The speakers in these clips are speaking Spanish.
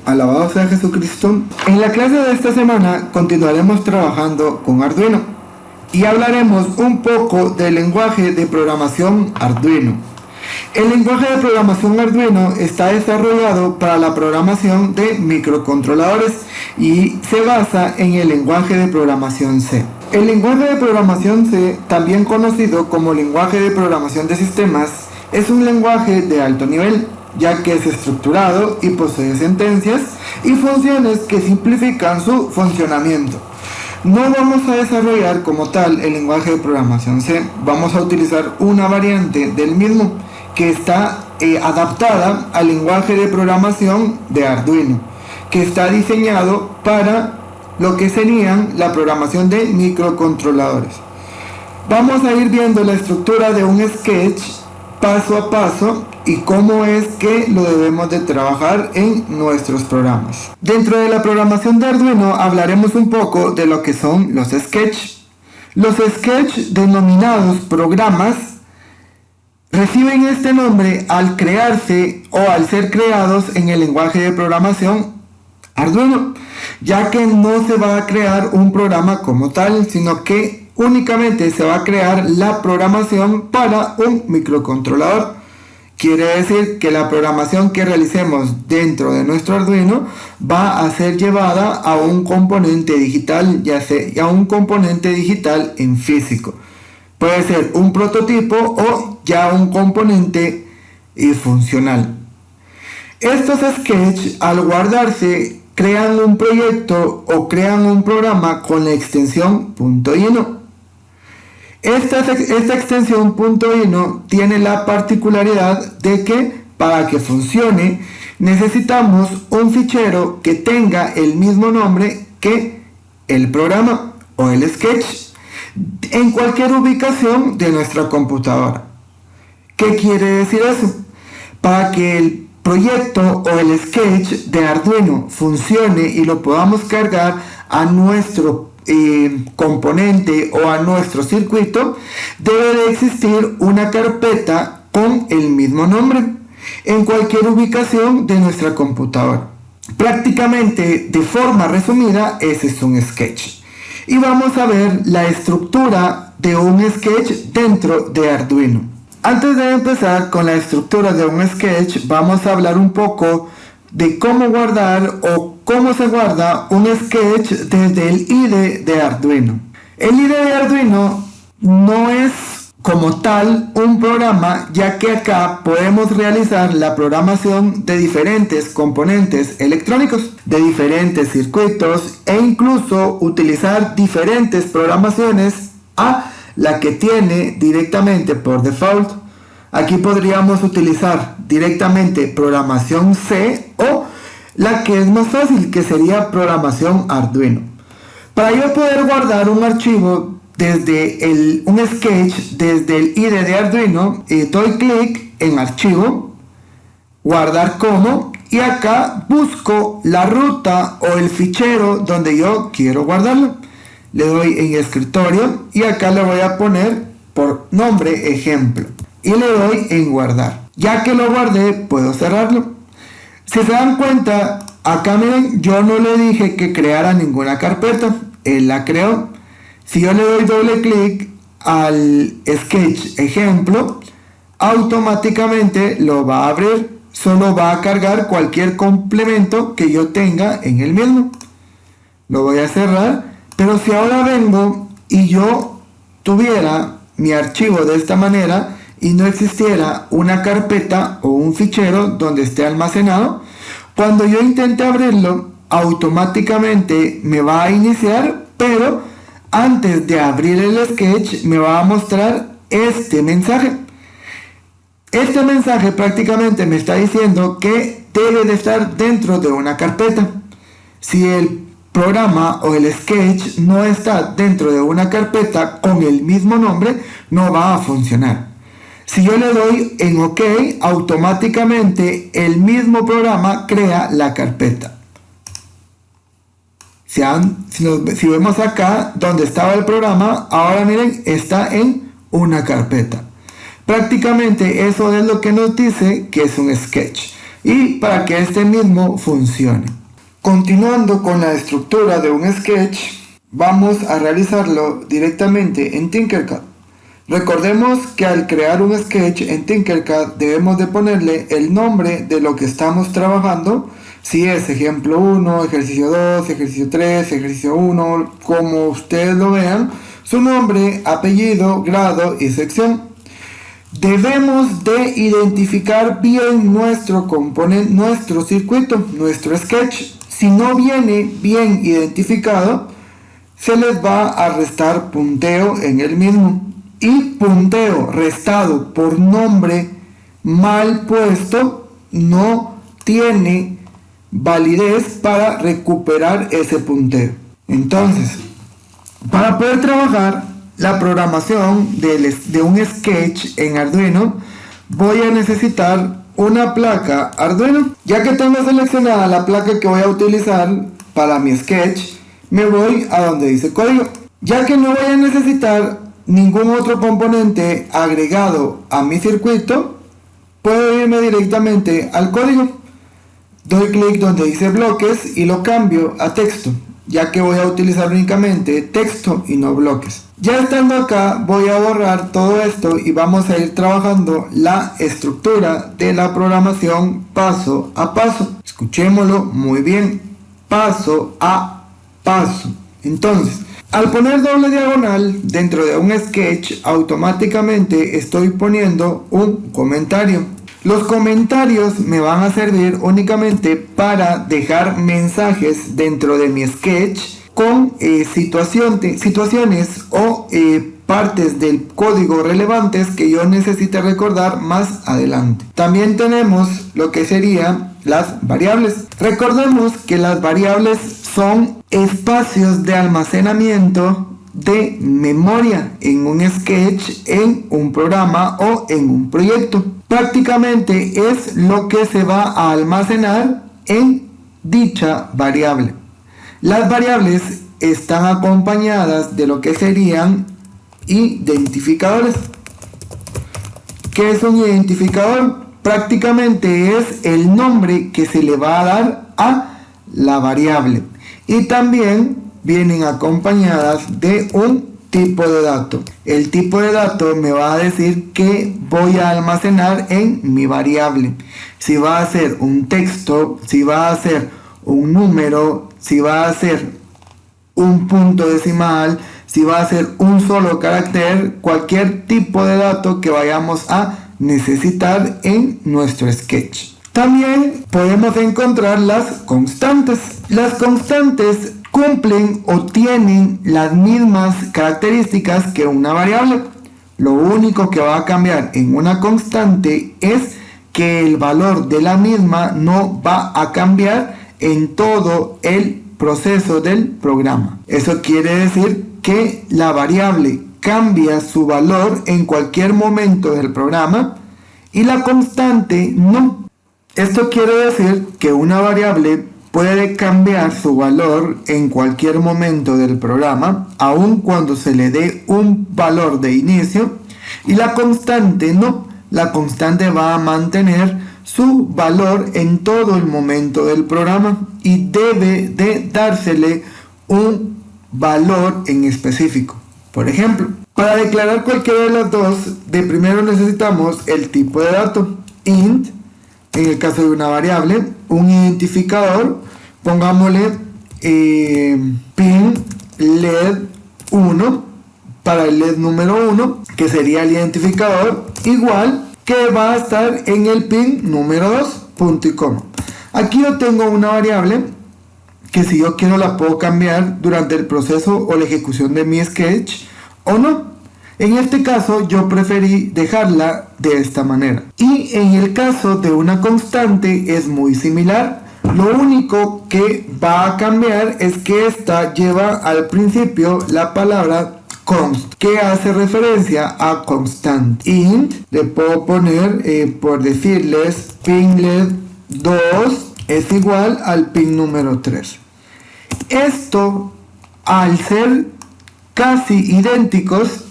Alabado sea Jesucristo. En la clase de esta semana continuaremos trabajando con Arduino y hablaremos un poco del lenguaje de programación Arduino. El lenguaje de programación Arduino está desarrollado para la programación de microcontroladores y se basa en el lenguaje de programación C. El lenguaje de programación C, también conocido como lenguaje de programación de sistemas, es un lenguaje de alto nivel, ya que es estructurado y posee sentencias y funciones que simplifican su funcionamiento. No vamos a desarrollar como tal el lenguaje de programación C, vamos a utilizar una variante del mismo que está adaptada al lenguaje de programación de Arduino, que está diseñado para lo que serían la programación de microcontroladores. Vamos a ir viendo la estructura de un sketch paso a paso y cómo es que lo debemos de trabajar en nuestros programas. Dentro de la programación de Arduino hablaremos un poco de lo que son los sketches. Los sketches, denominados programas, reciben este nombre al crearse o al ser creados en el lenguaje de programación Arduino, ya que no se va a crear un programa como tal, sino que únicamente se va a crear la programación para un microcontrolador. Quiere decir que la programación que realicemos dentro de nuestro Arduino va a ser llevada a un componente digital, ya sea a un componente digital en físico. Puede ser un prototipo o ya un componente funcional. Estos sketches, al guardarse, crean un proyecto o crean un programa con la extensión .ino. Esta extensión .ino tiene la particularidad de que para que funcione necesitamos un fichero que tenga el mismo nombre que el programa o el sketch en cualquier ubicación de nuestra computadora. ¿Qué quiere decir eso? Para que el proyecto o el sketch de Arduino funcione y lo podamos cargar a nuestro componente o a nuestro circuito, debe de existir una carpeta con el mismo nombre en cualquier ubicación de nuestra computadora. Prácticamente, de forma resumida, ese es un sketch. Y vamos a ver la estructura de un sketch dentro de Arduino. Antes de empezar con la estructura de un sketch, vamos a hablar un poco de cómo guardar o cómo se guarda un sketch desde el IDE de Arduino. El IDE de Arduino no es como tal un programa, ya que acá podemos realizar la programación de diferentes componentes electrónicos, de diferentes circuitos e incluso utilizar diferentes programaciones a la que tiene directamente por default. Aquí podríamos utilizar directamente programación C o la que es más fácil, que sería programación Arduino. Para yo poder guardar un archivo desde un sketch desde el IDE de Arduino, doy clic en archivo, guardar como, y acá busco la ruta o el fichero donde yo quiero guardarlo. Le doy en escritorio y acá le voy a poner por nombre ejemplo y le doy en guardar. Ya que lo guardé, puedo cerrarlo. Si se dan cuenta, acá miren, yo no le dije que creara ninguna carpeta, él la creó. Si yo le doy doble clic al sketch ejemplo, automáticamente lo va a abrir, solo va a cargar cualquier complemento que yo tenga en el mismo. Lo voy a cerrar, pero si ahora vengo y yo tuviera mi archivo de esta manera y no existiera una carpeta o un fichero donde esté almacenado, cuando yo intente abrirlo, automáticamente me va a iniciar, pero antes de abrir el sketch me va a mostrar este mensaje. Este mensaje prácticamente me está diciendo que debe de estar dentro de una carpeta. Si el programa o el sketch no está dentro de una carpeta con el mismo nombre, no va a funcionar. Si yo le doy en OK, automáticamente el mismo programa crea la carpeta. Si vemos acá donde estaba el programa, ahora miren, está en una carpeta. Prácticamente eso es lo que nos dice que es un sketch. y para que este mismo funcione. Continuando con la estructura de un sketch, vamos a realizarlo directamente en Tinkercad. Recordemos que al crear un sketch en Tinkercad debemos de ponerle el nombre de lo que estamos trabajando, si es ejemplo 1, ejercicio 2, ejercicio 3, ejercicio 1, como ustedes lo vean, su nombre, apellido, grado y sección. Debemos de identificar bien nuestro componente, nuestro circuito, nuestro sketch. Si no viene bien identificado, se les va a restar punteo en el mismo. Y punteo restado por nombre mal puesto no tiene validez para recuperar ese punteo. Entonces, para poder trabajar la programación de un sketch en Arduino, voy a necesitar una placa Arduino. Ya que tengo seleccionada la placa que voy a utilizar para mi sketch, me voy a donde dice código. Ya que no voy a necesitar ningún otro componente agregado a mi circuito, puedo irme directamente al código. Doy clic donde dice bloques y lo cambio a texto, ya que voy a utilizar únicamente texto y no bloques. Ya estando acá, voy a borrar todo esto y vamos a ir trabajando la estructura de la programación paso a paso. Escuchémoslo muy bien, paso a paso. Entonces, al poner doble diagonal dentro de un sketch, automáticamente estoy poniendo un comentario. Los comentarios me van a servir únicamente para dejar mensajes dentro de mi sketch con situaciones o partes del código relevantes que yo necesite recordar más adelante. También tenemos lo que serían las variables. Recordemos que las variables son espacios de almacenamiento de memoria en un sketch, en un programa o en un proyecto. Prácticamente es lo que se va a almacenar en dicha variable. Las variables están acompañadas de lo que serían identificadores. ¿Qué es un identificador? Prácticamente es el nombre que se le va a dar a la variable. Y también vienen acompañadas de un tipo de dato. El tipo de dato me va a decir qué voy a almacenar en mi variable. Si va a ser un texto, si va a ser un número, si va a ser un punto decimal, si va a ser un solo carácter, cualquier tipo de dato que vayamos a necesitar en nuestro sketch. También podemos encontrar las constantes. Las constantes cumplen o tienen las mismas características que una variable. Lo único que va a cambiar en una constante es que el valor de la misma no va a cambiar en todo el proceso del programa. Eso quiere decir que la variable cambia su valor en cualquier momento del programa y la constante no. Esto quiere decir que una variable puede cambiar su valor en cualquier momento del programa, aun cuando se le dé un valor de inicio, y la constante no. La constante va a mantener su valor en todo el momento del programa y debe de dársele un valor en específico. Por ejemplo, para declarar cualquiera de las dos, de primero necesitamos el tipo de dato, int. En el caso de una variable, un identificador, pongámosle pin led 1 para el led número 1, que sería el identificador, igual que va a estar en el pin número 2, punto y coma. Aquí yo tengo una variable que si yo quiero la puedo cambiar durante el proceso o la ejecución de mi sketch o no. En este caso yo preferí dejarla de esta manera. Y en el caso de una constante es muy similar. Lo único que va a cambiar es que esta lleva al principio la palabra const, que hace referencia a constante. Int, le puedo poner, por decirles, pinled 2 es igual al pin número 3. Esto, al ser casi idénticos,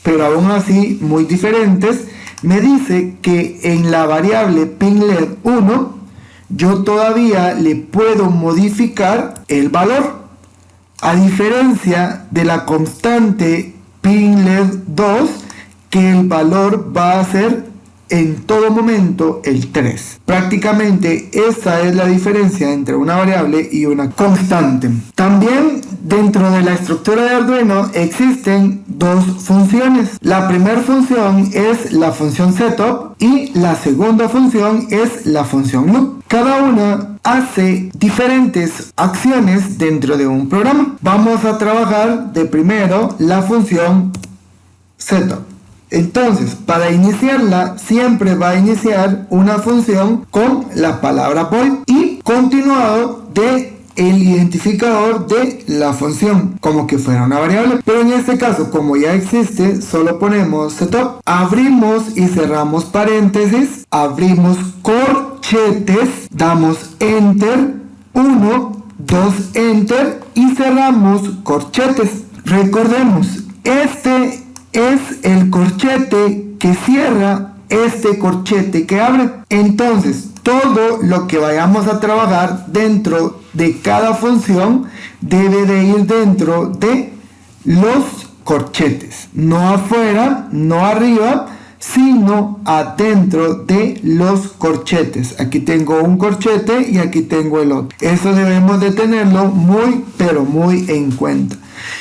pero aún así muy diferentes, me dice que en la variable pinled 1 yo todavía le puedo modificar el valor, a diferencia de la constante pin LED 2, que el valor va a ser en todo momento el 3. Prácticamente esa es la diferencia entre una variable y una constante. También dentro de la estructura de Arduino existen dos funciones. La primera función es la función setup y la segunda función es la función loop. Cada una hace diferentes acciones dentro de un programa. Vamos a trabajar de primero la función setup. Entonces, para iniciarla, siempre va a iniciar una función con la palabra void y continuado de el identificador de la función, como que fuera una variable. Pero en este caso, como ya existe, solo ponemos setup, abrimos y cerramos paréntesis, abrimos corchetes, damos enter, 1, 2, enter y cerramos corchetes. Recordemos, este es el corchete que cierra este corchete que abre. Entonces, todo lo que vayamos a trabajar dentro de cada función debe de ir dentro de los corchetes, no afuera, no arriba, sino adentro de los corchetes. Aquí tengo un corchete y aquí tengo el otro. Eso debemos de tenerlo muy, pero muy en cuenta.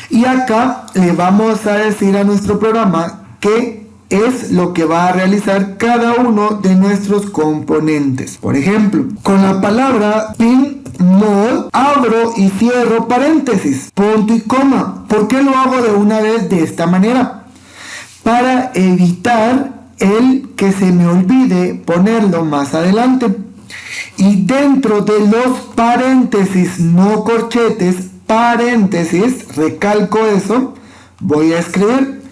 Y acá le vamos a decir a nuestro programa qué es lo que va a realizar cada uno de nuestros componentes. Por ejemplo, con la palabra pin mod abro y cierro paréntesis, punto y coma. ¿Por qué lo hago de una vez de esta manera? Para evitar el que se me olvide ponerlo más adelante. Y dentro de los paréntesis, no corchetes, paréntesis, recalco eso, voy a escribir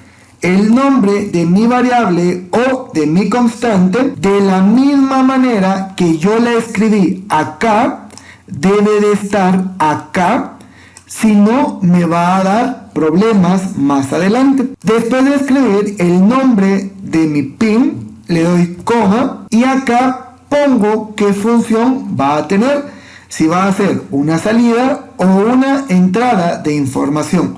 el nombre de mi variable o de mi constante de la misma manera que yo la escribí acá, debe de estar acá, si no me va a dar problemas más adelante. Después de escribir el nombre de mi pin, le doy coma y acá pongo qué función va a tener, si va a ser una salida o una entrada de información.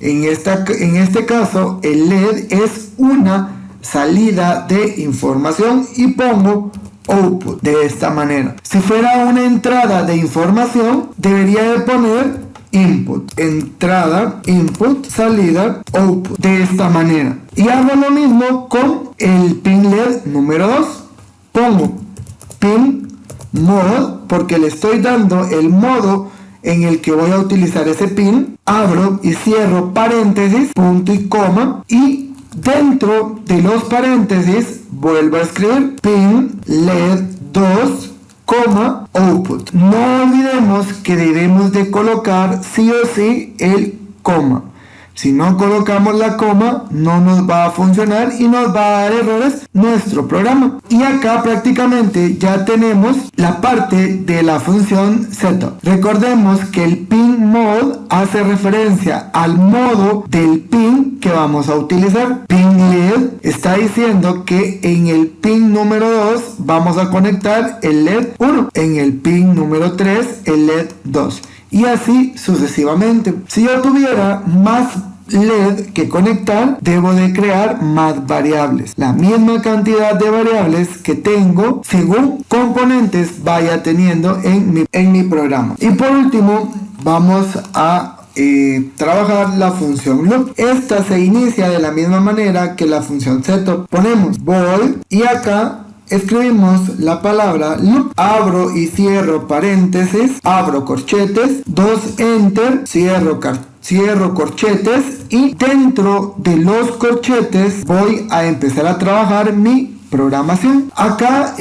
En este caso, el LED es una salida de información y pongo output de esta manera. Si fuera una entrada de información, debería de poner input, entrada, input, salida, output, de esta manera. Y hago lo mismo con el pin LED número 2. Pongo pin mod porque le estoy dando el modo en el que voy a utilizar ese pin, abro y cierro paréntesis, punto y coma, y dentro de los paréntesis vuelvo a escribir pin LED 2, coma, output. No olvidemos que debemos de colocar sí o sí el coma. Si no colocamos la coma, no nos va a funcionar y nos va a dar errores nuestro programa. Y acá prácticamente ya tenemos la parte de la función setup. Recordemos que el pin mod hace referencia al modo del pin que vamos a utilizar. Pin LED está diciendo que en el pin número 2 vamos a conectar el LED 1. En el pin número 3 el LED 2. Y así sucesivamente. Si yo tuviera más LED que conectar, debo de crear más variables. La misma cantidad de variables que tengo según componentes vaya teniendo en mi programa. Y por último, vamos a trabajar la función loop. Esta se inicia de la misma manera que la función setup. Ponemos void y acá escribimos la palabra loop, abro y cierro paréntesis, abro corchetes, 2 enter, cierro corchetes y dentro de los corchetes voy a empezar a trabajar mi programación. Acá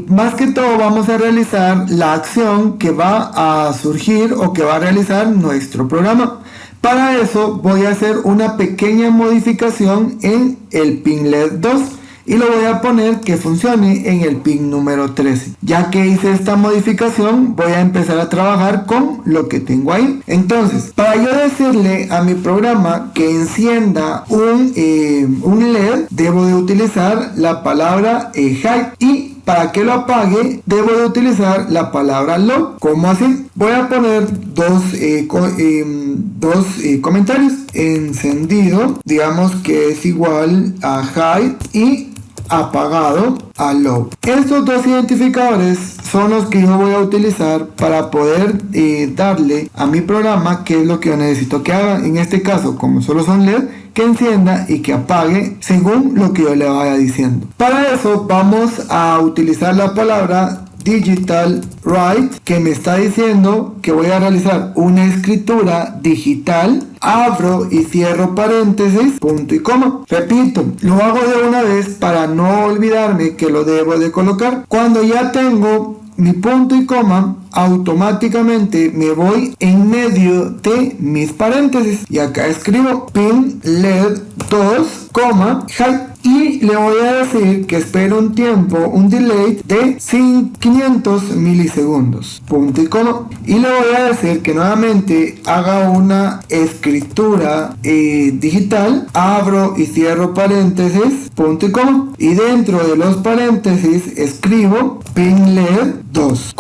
más que todo vamos a realizar la acción que va a surgir o que va a realizar nuestro programa. Para eso voy a hacer una pequeña modificación en el pin LED 2 y lo voy a poner que funcione en el pin número 13. Ya que hice esta modificación, voy a empezar a trabajar con lo que tengo ahí. Entonces, para yo decirle a mi programa que encienda un LED, debo de utilizar la palabra hide. Y para que lo apague, debo de utilizar la palabra low. ¿Cómo así? Voy a poner dos comentarios. Encendido, digamos que es igual a high, y apagado a low. Estos dos identificadores son los que yo voy a utilizar para poder darle a mi programa qué es lo que yo necesito que haga. En este caso, como solo son LED, que encienda y que apague según lo que yo le vaya diciendo. Para eso vamos a utilizar la palabra digital write, que me está diciendo que voy a realizar una escritura digital. Abro y cierro paréntesis, punto y coma. Repito, lo hago de una vez para no olvidarme que lo debo de colocar. Cuando ya tengo mi punto y coma, automáticamente me voy en medio de mis paréntesis y acá escribo pin led 2, high, y le voy a decir que espero un tiempo, un delay de 500 milisegundos, punto y coma, y le voy a decir que nuevamente haga una escritura digital. Abro y cierro paréntesis, punto y coma, y dentro de los paréntesis escribo pin led 2,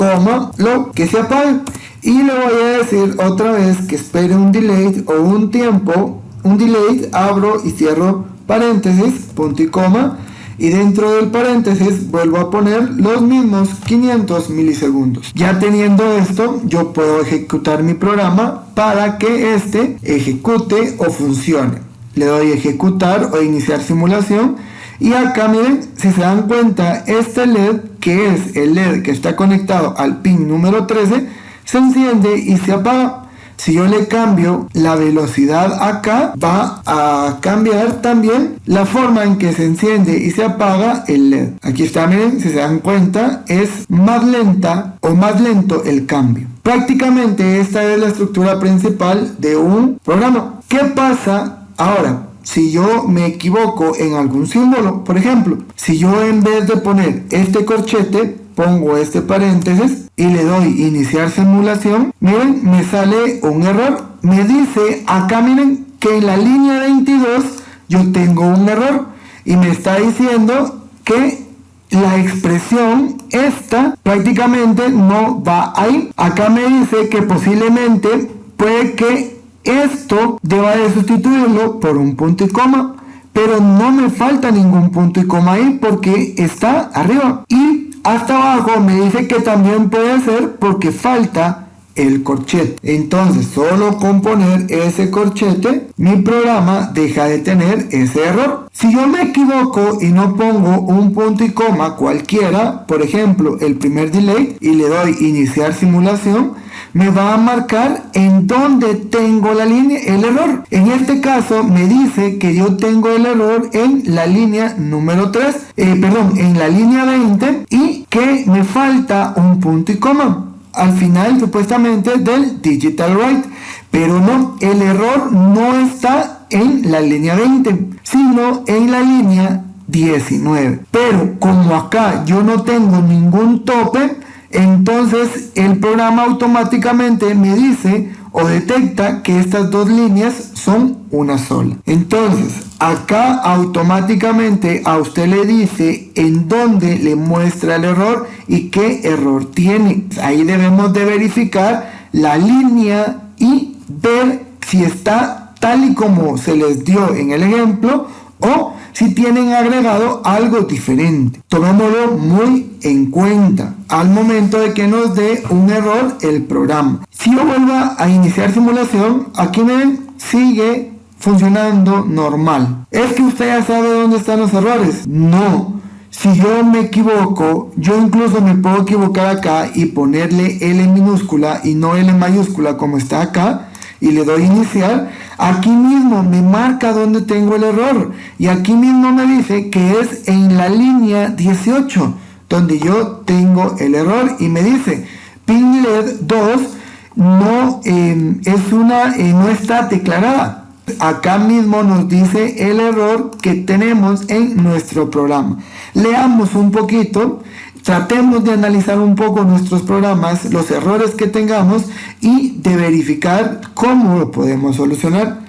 lo que se apague, y le voy a decir otra vez que espere un delay o un tiempo, un delay. Abro y cierro paréntesis, punto y coma, y dentro del paréntesis vuelvo a poner los mismos 500 milisegundos. Ya teniendo esto, yo puedo ejecutar mi programa para que este ejecute o funcione. Le doy ejecutar o iniciar simulación, y acá miren, si se dan cuenta, este LED, que es el LED que está conectado al pin número 13, se enciende y se apaga. Si yo le cambio la velocidad acá, va a cambiar también la forma en que se enciende y se apaga el LED. Aquí está, miren, si se dan cuenta, es más lenta o más lento el cambio. Prácticamente esta es la estructura principal de un programa. ¿Qué pasa ahora si yo me equivoco en algún símbolo? Por ejemplo, si yo en vez de poner este corchete, pongo este paréntesis y le doy iniciar simulación, miren, me sale un error. Me dice acá, miren, que en la línea 22 yo tengo un error y me está diciendo que la expresión esta prácticamente no va ahí. Acá me dice que posiblemente puede que esto deba de sustituirlo por un punto y coma, pero no me falta ningún punto y coma ahí porque está arriba. Y hasta abajo me dice que también puede ser porque falta el corchete. Entonces, solo con poner ese corchete, mi programa deja de tener ese error. Si yo me equivoco y no pongo un punto y coma cualquiera, por ejemplo, el primer delay, y le doy iniciar simulación, me va a marcar en dónde tengo la línea, el error. En este caso me dice que yo tengo el error en la línea número 3, en la línea 20, y que me falta un punto y coma al final supuestamente del digital write, pero no, el error no está en la línea 20, sino en la línea 19. Pero como acá yo no tengo ningún tope, entonces el programa automáticamente me dice o detecta que estas dos líneas son una sola. Entonces acá automáticamente a usted le dice en dónde le muestra el error y qué error tiene. Ahí debemos de verificar la línea y ver si está tal y como se les dio en el ejemplo o si tienen agregado algo diferente. Tomémoslo muy en cuenta al momento de que nos dé un error el programa. Si yo vuelvo a iniciar simulación, aquí ven, sigue funcionando normal. ¿Es que usted ya sabe dónde están los errores? No. Si yo me equivoco, yo incluso me puedo equivocar acá y ponerle L minúscula y no L mayúscula como está acá, y le doy iniciar. Aquí mismo me marca dónde tengo el error y aquí mismo me dice que es en la línea 18 donde yo tengo el error y me dice pin LED 2 no está declarada. Acá mismo nos dice el error que tenemos en nuestro programa. Leamos un poquito, tratemos de analizar un poco nuestros programas, los errores que tengamos y de verificar cómo lo podemos solucionar.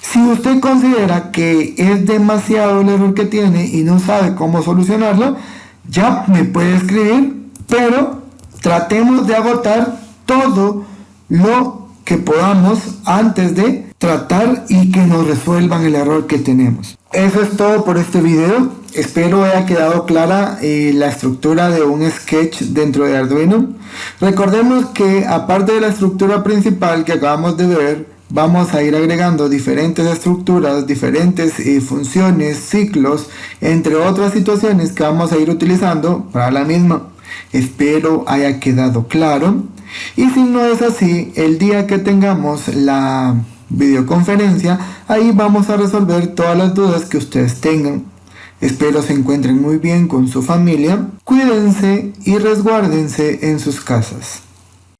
Si usted considera que es demasiado el error que tiene y no sabe cómo solucionarlo, ya me puede escribir, pero tratemos de agotar todo lo que podamos antes de tratar y que nos resuelvan el error que tenemos. Eso es todo por este video. Espero haya quedado clara la estructura de un sketch dentro de Arduino. Recordemos que aparte de la estructura principal que acabamos de ver, vamos a ir agregando diferentes estructuras, diferentes funciones, ciclos, entre otras situaciones que vamos a ir utilizando para la misma. Espero haya quedado claro. Y si no es así, el día que tengamos la videoconferencia, ahí vamos a resolver todas las dudas que ustedes tengan. Espero se encuentren muy bien con su familia. Cuídense y resguárdense en sus casas.